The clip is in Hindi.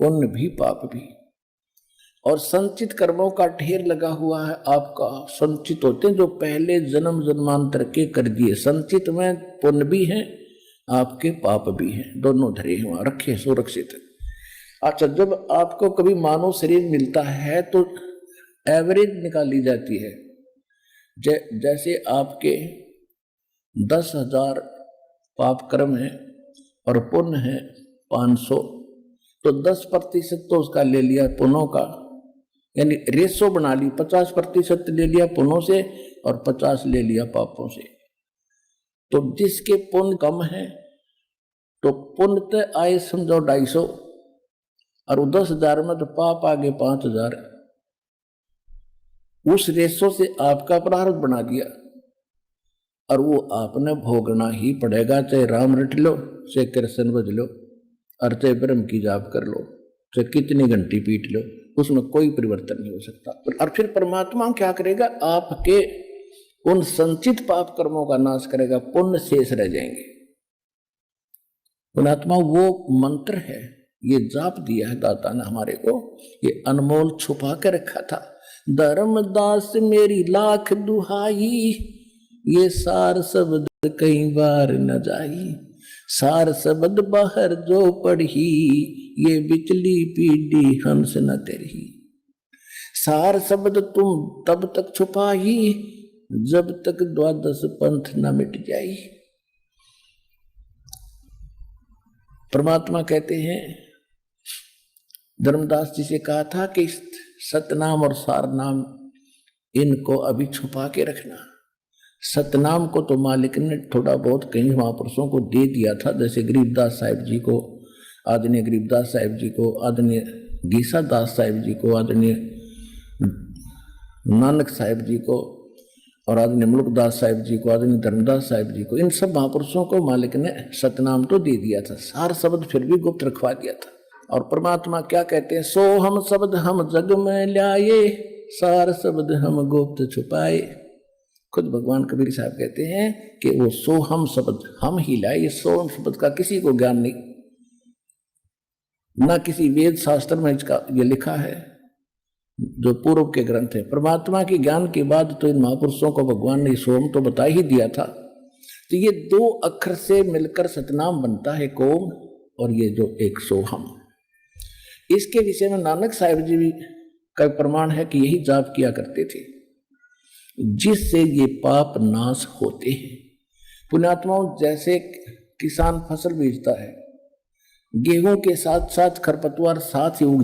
पुण्य भी पाप भी। और संचित कर्मों का ढेर लगा हुआ है आपका, संचित होते हैं जो पहले जन्म जन्मांतर के कर दिए। संचित में पुण्य भी है आपके, पाप भी हैं, दोनों धरे हैं वहां, रखे सुरक्षित। अच्छा, जब आपको कभी मानव शरीर मिलता है तो एवरेज निकाली जाती है। जैसे आपके 10,000 पाप कर्म है और पुण्य है 500, तो 10% तो उसका ले लिया पुण्यों का, यानी रेशो बना ली, 50% ले लिया पुण्यों से और 50 ले लिया पापों से। तो जिसके पुण्य कम है तो पुण्य तो आए समझो 250, और 10,000 में तो पाप आगे 5,000। उस रेशो से आपका प्रारब्ध बना दिया और वो आपने भोगना ही पड़ेगा, चाहे राम रट लो, चाहे कृष्ण भज लो, और चाहे ब्रह्म की जाप कर लो, चाहे कितनी घंटी पीट लो, उसमें कोई परिवर्तन नहीं हो सकता। और फिर परमात्मा क्या करेगा, आपके उन संचित पाप कर्मों का नाश करेगा, पुण्य शेष रह जाएंगे। पुण्यात्मा वो मंत्र है, ये जाप दिया है दाता ने हमारे को, ये अनमोल छुपा के रखा था। धर्मदास मेरी लाख दुहाई, ये सार शब्द कई बार न जाई। सार शब्द बाहर जो पढ़ी, ये बिचली पीढ़ी हंस न तेरी। सार शब्द तुम तब तक छुपाई, जब तक द्वादश पंथ न मिट जाई। परमात्मा कहते हैं, धर्मदास जी से कहा था कि सतनाम और सारनाम इनको अभी छुपा के रखना। सतनाम को तो मालिक ने थोड़ा बहुत कई महापुरुषों को दे दिया था, जैसे गरीबदास साहिब जी को, आदरणीय गरीबदास साहिब जी को, आदरणीय गीसा दास साहिब जी को, आदरणीय नानक साहिब जी को, और आदरणीय मुल्कदास साहिब जी को, आदरणीय धर्मदास साहिब जी को। इन सब महापुरुषों को मालिक ने सतनाम तो दे दिया था, सार शब्द फिर भी गुप्त रखवा दिया था। और परमात्मा क्या कहते हैं, सो हम शब्द हम जग में लाए, सार शब्द हम गुप्त छुपाए। खुद भगवान कबीर साहब कहते हैं कि वो सो हम शब्द हम ही लाए। ये सो हम शब्द का किसी को ज्ञान नहीं, ना किसी वेद शास्त्र में इसका ये लिखा है जो पूर्व के ग्रंथ है। परमात्मा के ज्ञान के बाद तो इन महापुरुषों को भगवान ने सोम तो बता ही दिया था। तो ये 2 अक्षर से मिलकर सतनाम बनता है कोम, और ये जो एक सोहम, इसके विषय में नानक साहिब जी भी का प्रमाण है कि यही जाप किया करते थे, जिससे ये पाप नाश होते हैं। पुण्यात्माओं, जैसे किसान फसल बीजता है, गेहूं के साथ साथ खरपतवार साथ ही उग